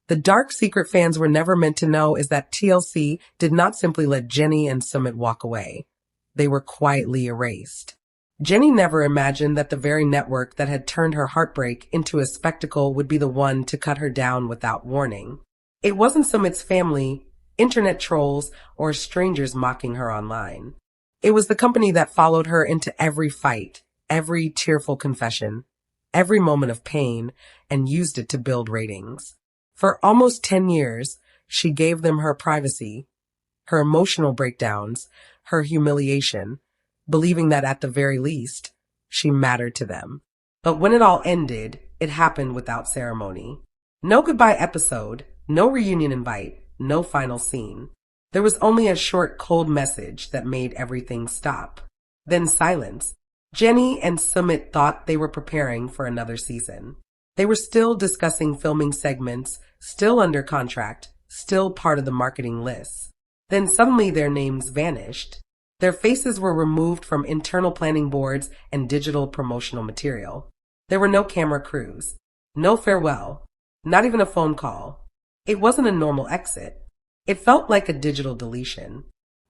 The dark secret fans were never meant to know is that TLC did not simply let Jenny and Sumit walk away. They were quietly erased. Jenny never imagined that the very network that had turned her heartbreak into a spectacle would be the one to cut her down without warning. It wasn't Sumit's family, internet trolls, or strangers mocking her online. It was the company that followed her into every fight, every tearful confession, every moment of pain, and used it to build ratings. For almost 10 years, she gave them her privacy, her emotional breakdowns, her humiliation, believing that at the very least, she mattered to them. But when it all ended, it happened without ceremony. No goodbye episode, no reunion invite, no final scene. There was only a short, cold message that made everything stop. Then silence. Jenny and Sumit thought they were preparing for another season. They were still discussing filming segments, still under contract, still part of the marketing lists. Then suddenly their names vanished. Their faces were removed from internal planning boards and digital promotional material. There were no camera crews, no farewell, not even a phone call. It wasn't a normal exit. It felt like a digital deletion.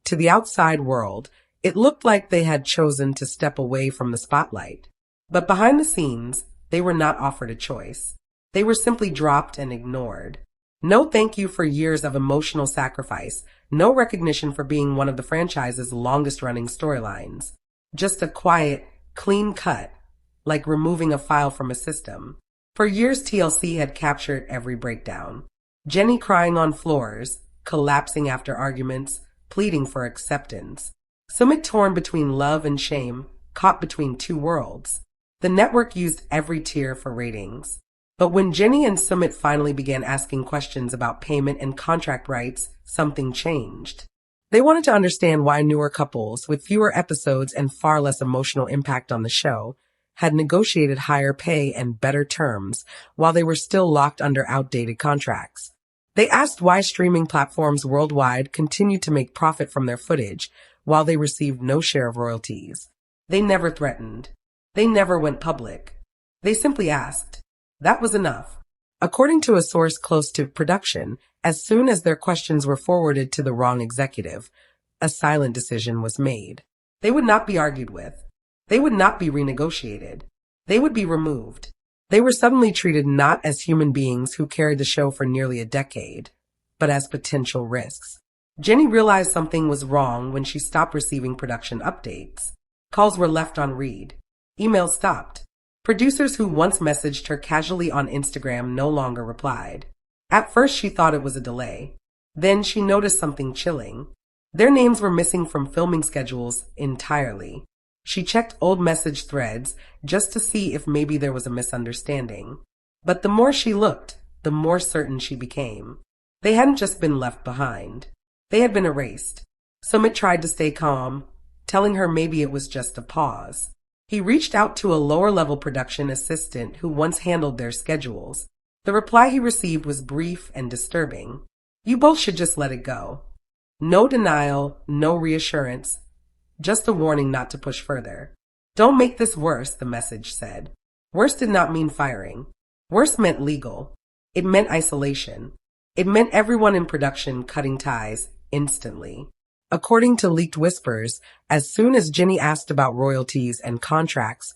To the outside world, it looked like they had chosen to step away from the spotlight. But behind the scenes, they were not offered a choice. They were simply dropped and ignored. No thank you for years of emotional sacrifice, no recognition for being one of the franchise's longest-running storylines. Just a quiet, clean cut, like removing a file from a system. For years, TLC had captured every breakdown. Jenny crying on floors, collapsing after arguments, pleading for acceptance. Sumit torn between love and shame, caught between two worlds. The network used every tear for ratings. But when Jenny and Sumit finally began asking questions about payment and contract rights, something changed. They wanted to understand why newer couples, with fewer episodes and far less emotional impact on the show, had negotiated higher pay and better terms while they were still locked under outdated contracts. They asked why streaming platforms worldwide continued to make profit from their footage while they received no share of royalties. They never threatened. They never went public. They simply asked. That was enough. According to a source close to production, as soon as their questions were forwarded to the wrong executive, a silent decision was made. They would not be argued with. They would not be renegotiated. They would be removed. They were suddenly treated not as human beings who carried the show for nearly a decade, but as potential risks. Jenny realized something was wrong when she stopped receiving production updates. Calls were left on read. Emails stopped. Producers who once messaged her casually on Instagram no longer replied. At first, she thought it was a delay. Then she noticed something chilling. Their names were missing from filming schedules entirely. She checked old message threads just to see if maybe there was a misunderstanding. But the more she looked, the more certain she became. They hadn't just been left behind. They had been erased. Sumit tried to stay calm, telling her maybe it was just a pause. He reached out to a lower-level production assistant who once handled their schedules. The reply he received was brief and disturbing. You both should just let it go. No denial, no reassurance, just a warning not to push further. Don't make this worse, the message said. Worse did not mean firing. Worse meant legal. It meant isolation. It meant everyone in production cutting ties instantly. According to leaked whispers, as soon as Jenny asked about royalties and contracts,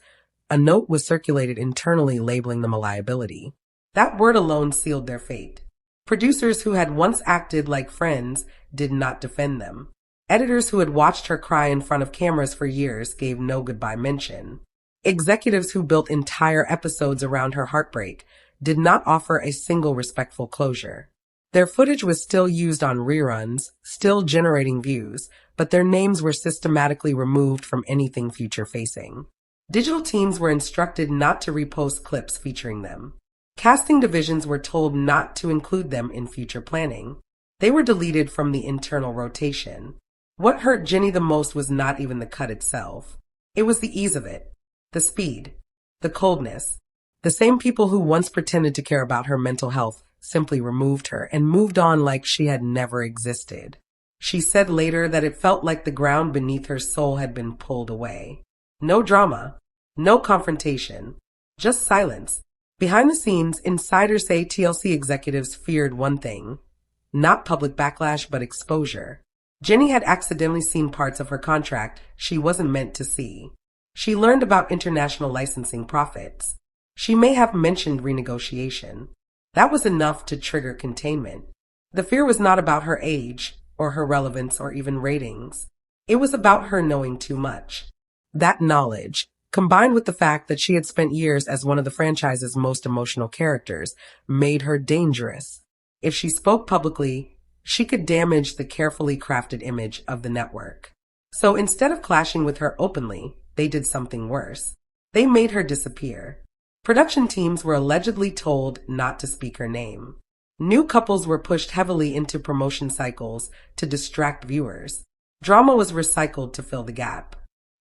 a note was circulated internally labeling them a liability. That word alone sealed their fate. Producers who had once acted like friends did not defend them. Editors who had watched her cry in front of cameras for years gave no goodbye mention. Executives who built entire episodes around her heartbreak did not offer a single respectful closure. Their footage was still used on reruns, still generating views, but their names were systematically removed from anything future-facing. Digital teams were instructed not to repost clips featuring them. Casting divisions were told not to include them in future planning. They were deleted from the internal rotation. What hurt Jenny the most was not even the cut itself. It was the ease of it, the speed, the coldness. The same people who once pretended to care about her mental health simply removed her and moved on like she had never existed. She said later that it felt like the ground beneath her soul had been pulled away. No drama, no confrontation, just silence. Behind the scenes, insiders say TLC executives feared one thing, not public backlash, but exposure. Jenny had accidentally seen parts of her contract she wasn't meant to see. She learned about international licensing profits. She may have mentioned renegotiation. That was enough to trigger containment. The fear was not about her age, or her relevance, or even ratings. It was about her knowing too much. That knowledge, combined with the fact that she had spent years as one of the franchise's most emotional characters, made her dangerous. If she spoke publicly, she could damage the carefully crafted image of the network. So instead of clashing with her openly, they did something worse. They made her disappear. Production teams were allegedly told not to speak her name. New couples were pushed heavily into promotion cycles to distract viewers. Drama was recycled to fill the gap.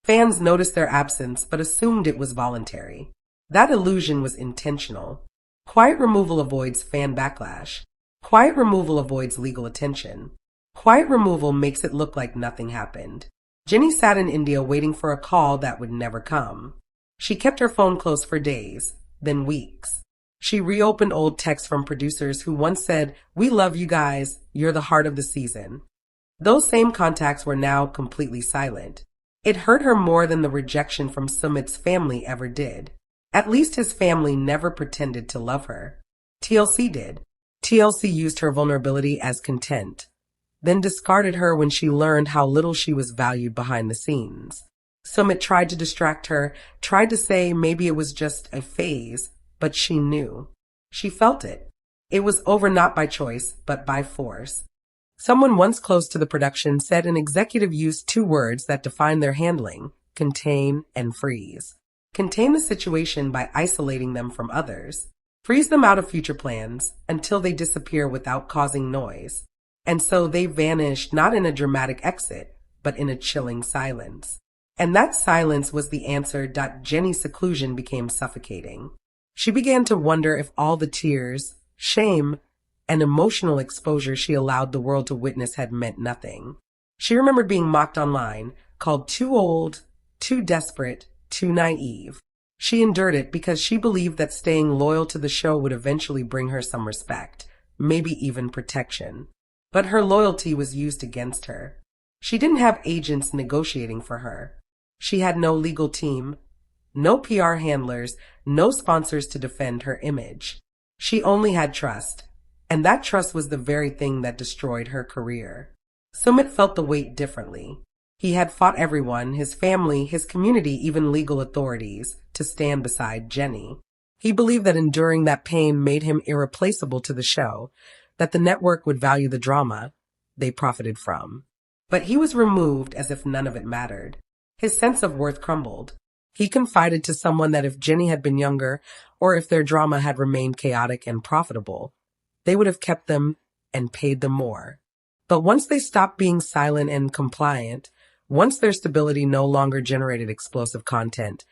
Fans noticed their absence but assumed it was voluntary. That illusion was intentional. Quiet removal avoids fan backlash. Quiet removal avoids legal attention. Quiet removal makes it look like nothing happened. Jenny sat in India waiting for a call that would never come. She kept her phone closed for days, then weeks. She reopened old texts from producers who once said, "We love you guys, you're the heart of the season." Those same contacts were now completely silent. It hurt her more than the rejection from Sumit's family ever did. At least his family never pretended to love her. TLC did. TLC used her vulnerability as content, then discarded her when she learned how little she was valued behind the scenes. Sumit tried to distract her, tried to say maybe it was just a phase, but she knew. She felt it. It was over not by choice, but by force. Someone once close to the production said an executive used two words that define their handling: contain and freeze. Contain the situation by isolating them from others. Freeze them out of future plans until they disappear without causing noise. And so they vanished not in a dramatic exit, but in a chilling silence. And that silence was the answer. Jenny's seclusion became suffocating. She began to wonder if all the tears, shame, and emotional exposure she allowed the world to witness had meant nothing. She remembered being mocked online, called too old, too desperate, too naive. She endured it because she believed that staying loyal to the show would eventually bring her some respect, maybe even protection. But her loyalty was used against her. She didn't have agents negotiating for her. She had no legal team, no PR handlers, no sponsors to defend her image. She only had trust, and that trust was the very thing that destroyed her career. Sumit felt the weight differently. He had fought everyone, his family, his community, even legal authorities, to stand beside Jenny. He believed that enduring that pain made him irreplaceable to the show, that the network would value the drama they profited from. But he was removed as if none of it mattered. His sense of worth crumbled. He confided to someone that if Jenny had been younger, or if their drama had remained chaotic and profitable, they would have kept them and paid them more. But once they stopped being silent and compliant, once their stability no longer generated explosive content,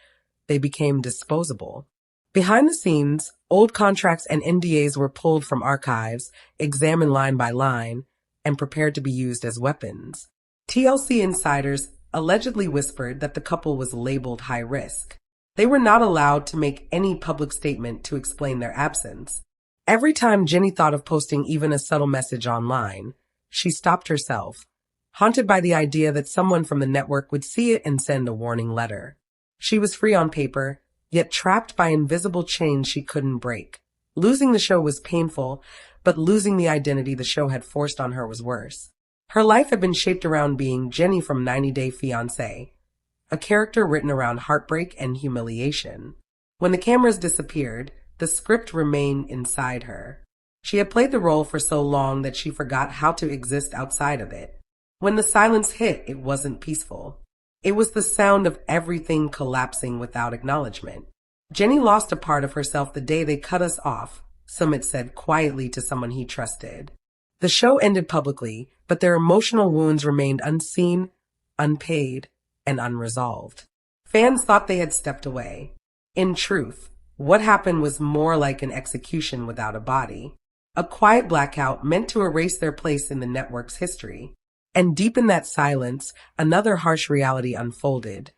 they became disposable. Behind the scenes, old contracts and NDAs were pulled from archives, examined line by line, and prepared to be used as weapons. TLC insiders allegedly whispered that the couple was labeled high risk. They were not allowed to make any public statement to explain their absence. Every time Jenny thought of posting even a subtle message online, she stopped herself, haunted by the idea that someone from the network would see it and send a warning letter. She was free on paper, yet trapped by invisible chains she couldn't break. Losing the show was painful, but losing the identity the show had forced on her was worse. Her life had been shaped around being Jenny from 90 Day Fiancé, a character written around heartbreak and humiliation. When the cameras disappeared, the script remained inside her. She had played the role for so long that she forgot how to exist outside of it. When the silence hit, it wasn't peaceful. It was the sound of everything collapsing without acknowledgement. Jenny lost a part of herself the day they cut us off, Sumit said quietly to someone he trusted. The show ended publicly, but their emotional wounds remained unseen, unpaid, and unresolved. Fans thought they had stepped away. In truth, what happened was more like an execution without a body. A quiet blackout meant to erase their place in the network's history. And deep in that silence, another harsh reality unfolded.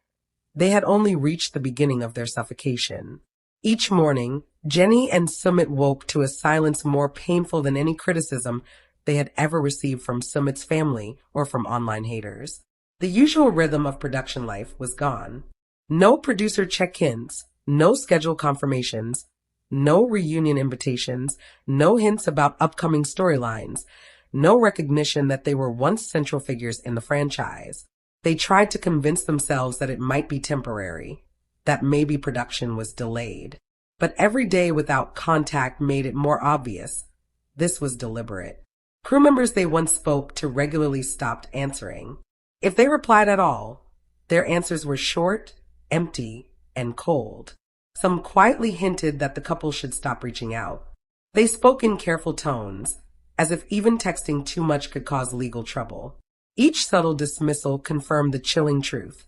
They had only reached the beginning of their suffocation. Each morning, Jenny and Sumit woke to a silence more painful than any criticism they had ever received from Sumit's family or from online haters. The usual rhythm of production life was gone. No producer check-ins, no schedule confirmations, no reunion invitations, no hints about upcoming storylines, no recognition that they were once central figures in the franchise. They tried to convince themselves that it might be temporary, that maybe production was delayed. But every day without contact made it more obvious. This was deliberate. Crew members they once spoke to regularly stopped answering. If they replied at all, their answers were short, empty, and cold. Some quietly hinted that the couple should stop reaching out. They spoke in careful tones, as if even texting too much could cause legal trouble. Each subtle dismissal confirmed the chilling truth.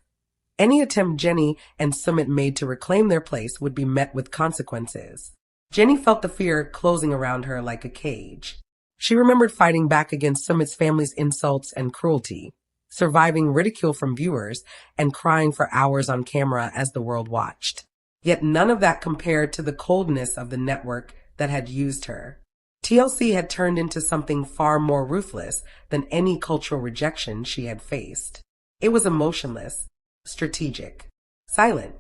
Any attempt Jenny and Sumit made to reclaim their place would be met with consequences. Jenny felt the fear closing around her like a cage. She remembered fighting back against Sumit's family's insults and cruelty, surviving ridicule from viewers, and crying for hours on camera as the world watched. Yet none of that compared to the coldness of the network that had used her. TLC had turned into something far more ruthless than any cultural rejection she had faced. It was emotionless, strategic, silent.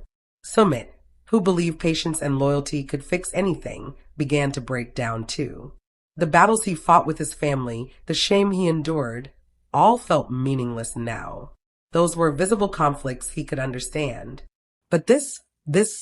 Sumit, who believed patience and loyalty could fix anything, began to break down too. The battles he fought with his family, the shame he endured, all felt meaningless now. Those were visible conflicts he could understand. But this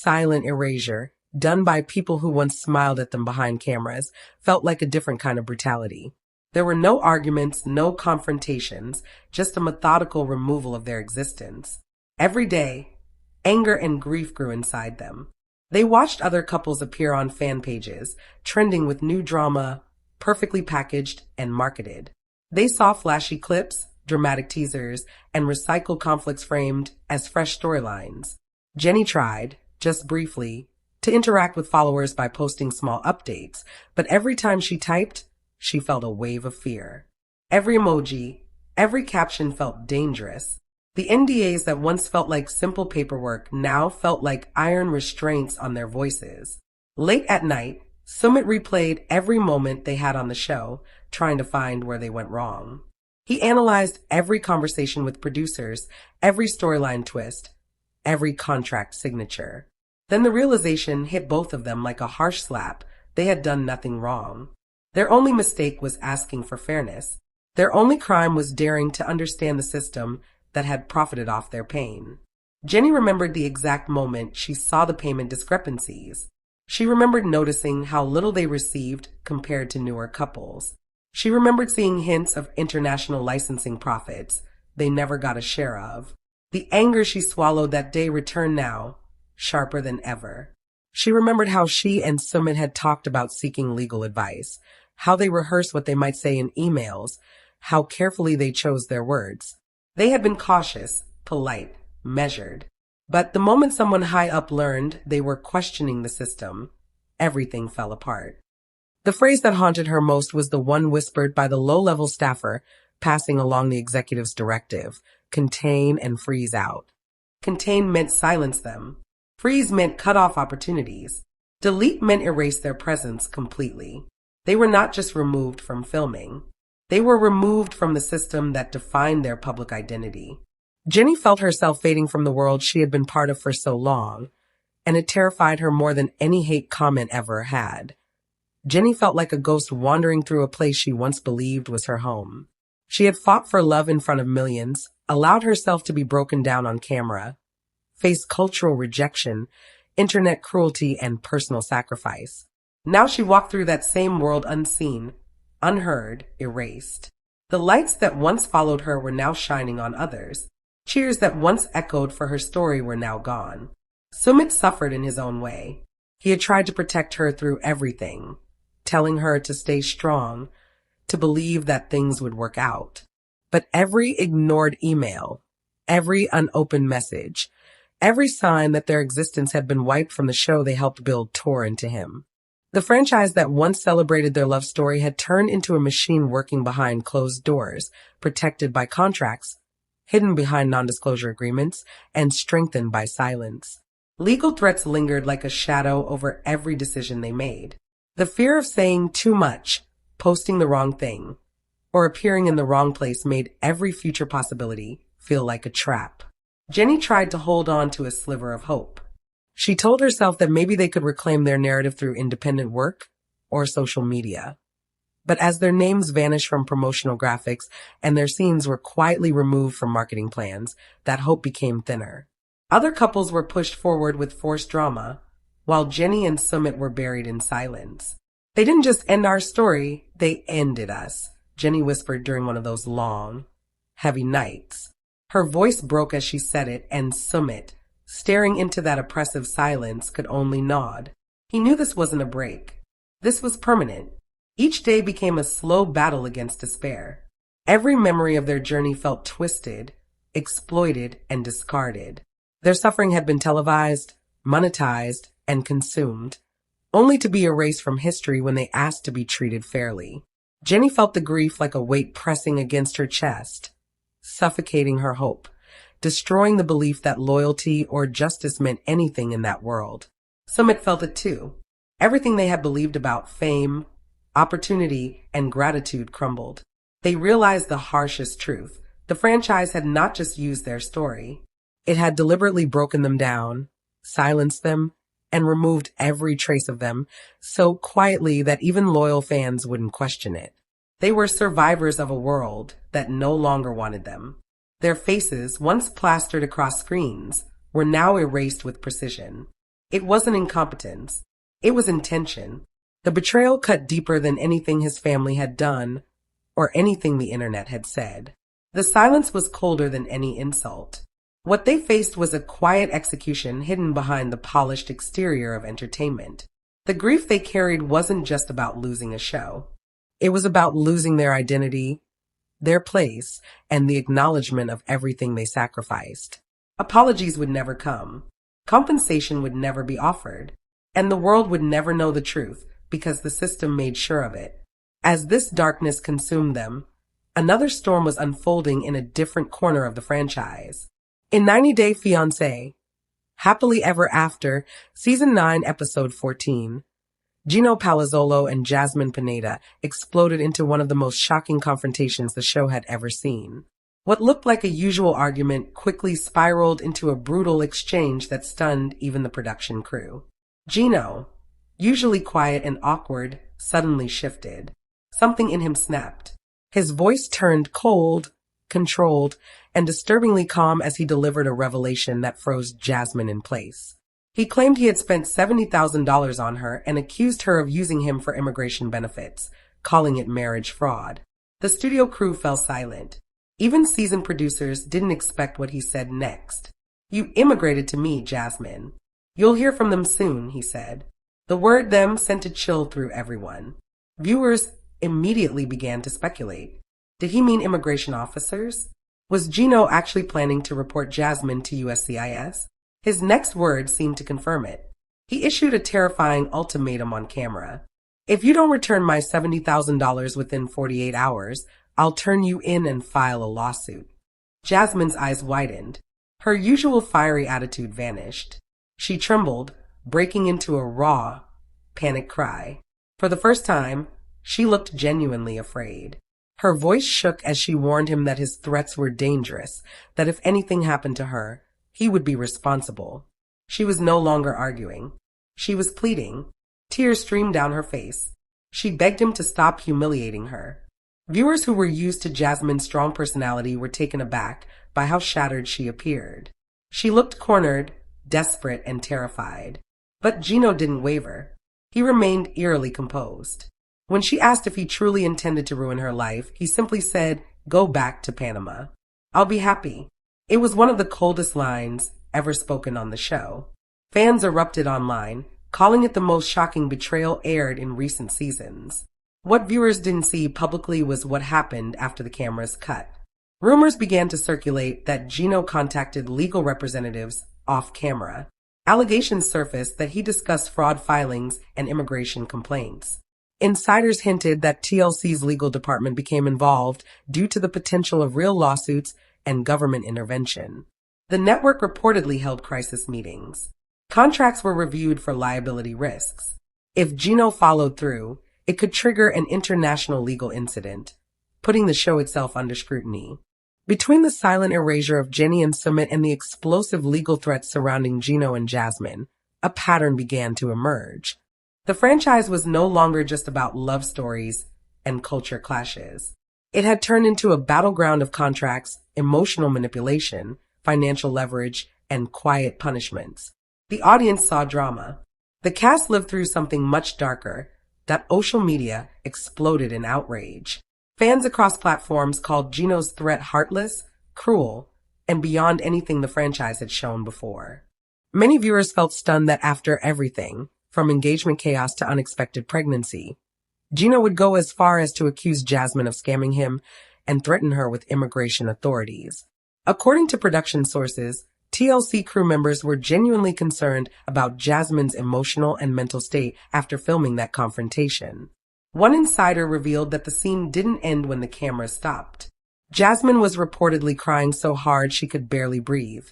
silent erasure, done by people who once smiled at them behind cameras, felt like a different kind of brutality. There were no arguments, no confrontations, just a methodical removal of their existence. Every day, anger and grief grew inside them. They watched other couples appear on fan pages, trending with new drama, perfectly packaged and marketed. They saw flashy clips, dramatic teasers, and recycled conflicts framed as fresh storylines. Jenny tried, just briefly, to interact with followers by posting small updates, but every time she typed, she felt a wave of fear. Every emoji, every caption felt dangerous. The NDAs that once felt like simple paperwork now felt like iron restraints on their voices. Late at night, Sumit replayed every moment they had on the show, trying to find where they went wrong. He analyzed every conversation with producers, every storyline twist, every contract signature. Then the realization hit both of them like a harsh slap. They had done nothing wrong. Their only mistake was asking for fairness. Their only crime was daring to understand the system that had profited off their pain. Jenny remembered the exact moment she saw the payment discrepancies. She remembered noticing how little they received compared to newer couples. She remembered seeing hints of international licensing profits they never got a share of. The anger she swallowed that day returned now, sharper than ever. She remembered how she and Sumit had talked about seeking legal advice, how they rehearsed what they might say in emails, how carefully they chose their words. They had been cautious, polite, measured. But the moment someone high up learned they were questioning the system, everything fell apart. The phrase that haunted her most was the one whispered by the low-level staffer passing along the executive's directive: contain and freeze out. Contain meant silence them. Freeze meant cut off opportunities. Delete meant erase their presence completely. They were not just removed from filming. They were removed from the system that defined their public identity. Jenny felt herself fading from the world she had been part of for so long, and it terrified her more than any hate comment ever had. Jenny felt like a ghost wandering through a place she once believed was her home. She had fought for love in front of millions, allowed herself to be broken down on camera, faced cultural rejection, internet cruelty, and personal sacrifice. Now she walked through that same world unseen, unheard, erased. The lights that once followed her were now shining on others. Cheers that once echoed for her story were now gone. Sumit suffered in his own way. He had tried to protect her through everything, telling her to stay strong, to believe that things would work out. But every ignored email, every unopened message, every sign that their existence had been wiped from the show they helped build tore into him. The franchise that once celebrated their love story had turned into a machine working behind closed doors, protected by contracts, hidden behind non-disclosure agreements, and strengthened by silence. Legal threats lingered like a shadow over every decision they made. The fear of saying too much, posting the wrong thing, or appearing in the wrong place made every future possibility feel like a trap. Jenny tried to hold on to a sliver of hope. She told herself that maybe they could reclaim their narrative through independent work or social media. But as their names vanished from promotional graphics and their scenes were quietly removed from marketing plans, that hope became thinner. Other couples were pushed forward with forced drama, while Jenny and Sumit were buried in silence. They didn't just end our story, they ended us, Jenny whispered during one of those long, heavy nights. Her voice broke as she said it, and Sumit, staring into that oppressive silence, could only nod. He knew this wasn't a break. This was permanent. Each day became a slow battle against despair. Every memory of their journey felt twisted, exploited, and discarded. Their suffering had been televised, monetized, and consumed, only to be erased from history when they asked to be treated fairly. Jenny felt the grief like a weight pressing against her chest, suffocating her hope, destroying the belief that loyalty or justice meant anything in that world. Sumit felt it too. Everything they had believed about fame, opportunity, and gratitude crumbled. They realized the harshest truth. The franchise had not just used their story. It had deliberately broken them down, silenced them, and removed every trace of them so quietly that even loyal fans wouldn't question it. They were survivors of a world that no longer wanted them. Their faces, once plastered across screens, were now erased with precision. It wasn't incompetence. It was intention. The betrayal cut deeper than anything his family had done or anything the internet had said. The silence was colder than any insult. What they faced was a quiet execution hidden behind the polished exterior of entertainment. The grief they carried wasn't just about losing a show. It was about losing their identity, their place, and the acknowledgement of everything they sacrificed. Apologies would never come. Compensation would never be offered. And the world would never know the truth because the system made sure of it. As this darkness consumed them, another storm was unfolding in a different corner of the franchise. In 90 Day Fiancé, Happily Ever After, Season 9, Episode 14, Gino Palazzolo and Jasmine Pineda exploded into one of the most shocking confrontations the show had ever seen. What looked like a usual argument quickly spiraled into a brutal exchange that stunned even the production crew. Gino, usually quiet and awkward, suddenly shifted. Something in him snapped. His voice turned cold, controlled, and disturbingly calm as he delivered a revelation that froze Jasmine in place. He claimed he had spent $70,000 on her and accused her of using him for immigration benefits, calling it marriage fraud. The studio crew fell silent. Even season producers didn't expect what he said next. "You immigrated to me, Jasmine. You'll hear from them soon," he said. The word "them" sent a chill through everyone. Viewers immediately began to speculate. Did he mean immigration officers? Was Gino actually planning to report Jasmine to USCIS? His next words seemed to confirm it. He issued a terrifying ultimatum on camera. "If you don't return my $70,000 within 48 hours, I'll turn you in and file a lawsuit." Jasmine's eyes widened. Her usual fiery attitude vanished. She trembled, breaking into a raw, panicked cry. For the first time, she looked genuinely afraid. Her voice shook as she warned him that his threats were dangerous, that if anything happened to her, he would be responsible. She was no longer arguing. She was pleading. Tears streamed down her face. She begged him to stop humiliating her. Viewers who were used to Jasmine's strong personality were taken aback by how shattered she appeared. She looked cornered, desperate, and terrified. But Gino didn't waver. He remained eerily composed. When she asked if he truly intended to ruin her life, he simply said, "Go back to Panama. I'll be happy." It was one of the coldest lines ever spoken on the show. Fans erupted online, calling it the most shocking betrayal aired in recent seasons. What viewers didn't see publicly was what happened after the cameras cut. Rumors began to circulate that Gino contacted legal representatives off camera. Allegations surfaced that he discussed fraud filings and immigration complaints. Insiders hinted that TLC's legal department became involved due to the potential of real lawsuits and government intervention. The network reportedly held crisis meetings. Contracts were reviewed for liability risks. If Gino followed through, it could trigger an international legal incident, putting the show itself under scrutiny. Between the silent erasure of Jenny and Sumit and the explosive legal threats surrounding Gino and Jasmine, a pattern began to emerge. The franchise was no longer just about love stories and culture clashes. It had turned into a battleground of contracts, emotional manipulation, financial leverage, and quiet punishments. The audience saw drama. The cast lived through something much darker. That social media exploded in outrage. Fans across platforms called Gino's threat heartless, cruel, and beyond anything the franchise had shown before. Many viewers felt stunned that after everything, from engagement chaos to unexpected pregnancy, Gino would go as far as to accuse Jasmine of scamming him and threaten her with immigration authorities. According to production sources, TLC crew members were genuinely concerned about Jasmine's emotional and mental state after filming that confrontation. One insider revealed that the scene didn't end when the camera stopped. Jasmine was reportedly crying so hard she could barely breathe,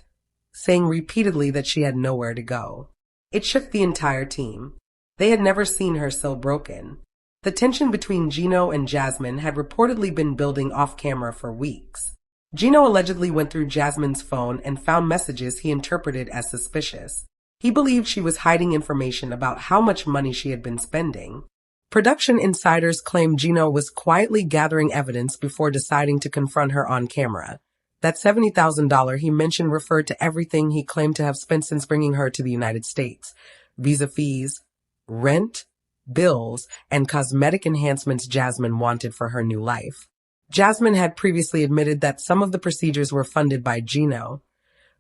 saying repeatedly that she had nowhere to go. It shook the entire team. They had never seen her so broken. The tension between Gino and Jasmine had reportedly been building off-camera for weeks. Gino allegedly went through Jasmine's phone and found messages he interpreted as suspicious. He believed she was hiding information about how much money she had been spending. Production insiders claimed Gino was quietly gathering evidence before deciding to confront her on camera. That $70,000 he mentioned referred to everything he claimed to have spent since bringing her to the United States: visa fees, rent, bills, and cosmetic enhancements Jasmine wanted for her new life. Jasmine had previously admitted that some of the procedures were funded by Gino,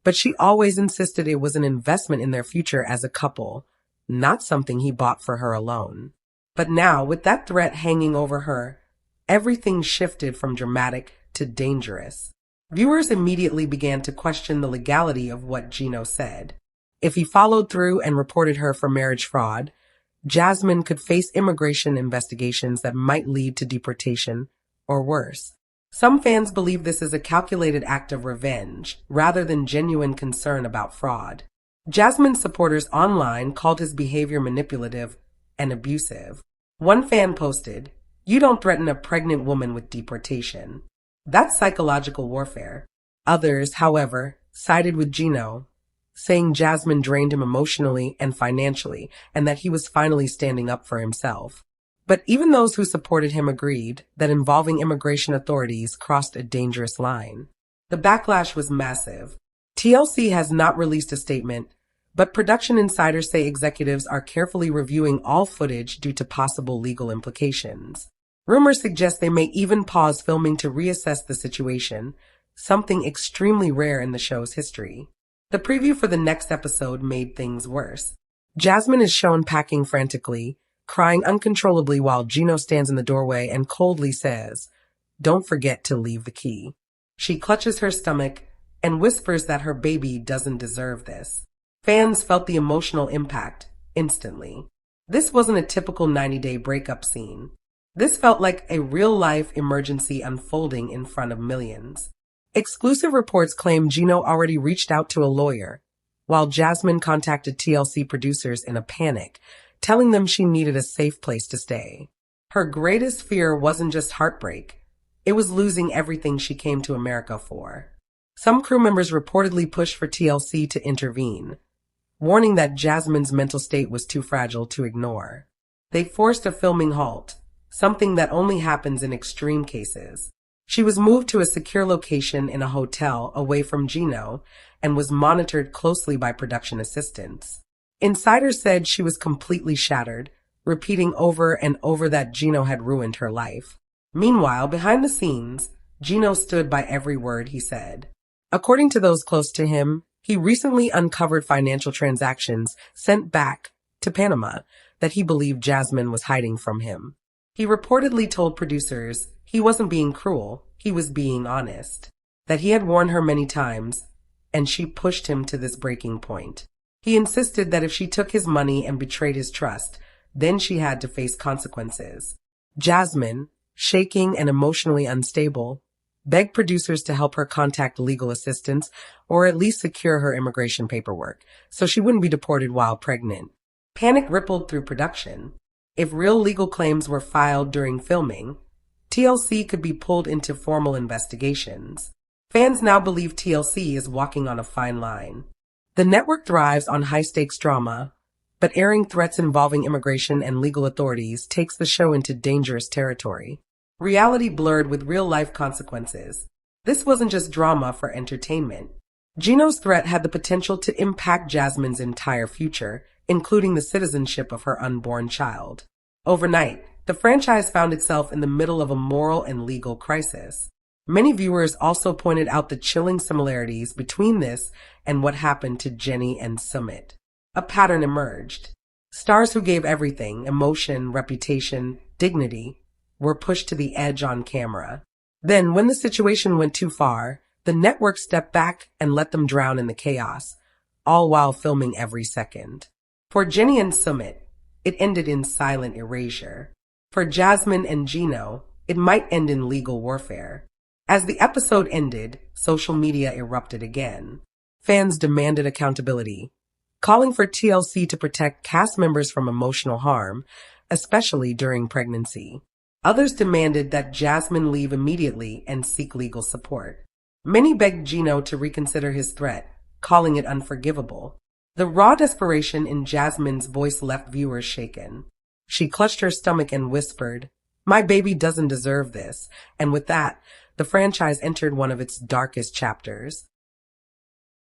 but she always insisted it was an investment in their future as a couple, not something he bought for her alone. But now, with that threat hanging over her, everything shifted from dramatic to dangerous. Viewers immediately began to question the legality of what Gino said. If he followed through and reported her for marriage fraud, Jasmine could face immigration investigations that might lead to deportation or worse. Some fans believe this is a calculated act of revenge rather than genuine concern about fraud. Jasmine's supporters online called his behavior manipulative and abusive. One fan posted, "You don't threaten a pregnant woman with deportation. That's psychological warfare." Others, however, sided with Gino, saying Jasmine drained him emotionally and financially and that he was finally standing up for himself. But even those who supported him agreed that involving immigration authorities crossed a dangerous line. The backlash was massive. TLC has not released a statement, but production insiders say executives are carefully reviewing all footage due to possible legal implications. Rumors suggest they may even pause filming to reassess the situation, something extremely rare in the show's history. The preview for the next episode made things worse. Jasmine is shown packing frantically, crying uncontrollably while Gino stands in the doorway and coldly says, "Don't forget to leave the key." She clutches her stomach and whispers that her baby doesn't deserve this. Fans felt the emotional impact instantly. This wasn't a typical 90-day breakup scene. This felt like a real-life emergency unfolding in front of millions. Exclusive reports claim Gino already reached out to a lawyer, while Jasmine contacted TLC producers in a panic, telling them she needed a safe place to stay. Her greatest fear wasn't just heartbreak. It was losing everything she came to America for. Some crew members reportedly pushed for TLC to intervene, warning that Jasmine's mental state was too fragile to ignore. They forced a filming halt, something that only happens in extreme cases. She was moved to a secure location in a hotel away from Gino and was monitored closely by production assistants. Insiders said she was completely shattered, repeating over and over that Gino had ruined her life. Meanwhile, behind the scenes, Gino stood by every word he said. According to those close to him, he recently uncovered financial transactions sent back to Panama that he believed Jasmine was hiding from him. He reportedly told producers he wasn't being cruel, he was being honest, that he had warned her many times, and she pushed him to this breaking point. He insisted that if she took his money and betrayed his trust, then she had to face consequences. Jasmine, shaking and emotionally unstable, begged producers to help her contact legal assistance or at least secure her immigration paperwork so she wouldn't be deported while pregnant. Panic rippled through production. If real legal claims were filed during filming, TLC could be pulled into formal investigations. Fans now believe TLC is walking on a fine line. The network thrives on high-stakes drama, but airing threats involving immigration and legal authorities takes the show into dangerous territory. Reality blurred with real-life consequences. This wasn't just drama for entertainment. Gino's threat had the potential to impact Jasmine's entire future, including the citizenship of her unborn child. Overnight, the franchise found itself in the middle of a moral and legal crisis. Many viewers also pointed out the chilling similarities between this and what happened to Jenny and Sumit. A pattern emerged. Stars who gave everything, emotion, reputation, dignity, were pushed to the edge on camera. Then, when the situation went too far, the network stepped back and let them drown in the chaos, all while filming every second. For Jenny and Sumit, it ended in silent erasure. For Jasmine and Gino, it might end in legal warfare. As the episode ended, social media erupted again. Fans demanded accountability, calling for TLC to protect cast members from emotional harm, especially during pregnancy. Others demanded that Jasmine leave immediately and seek legal support. Many begged Gino to reconsider his threat, calling it unforgivable. The raw desperation in Jasmine's voice left viewers shaken. She clutched her stomach and whispered, "My baby doesn't deserve this," and with that, the franchise entered one of its darkest chapters.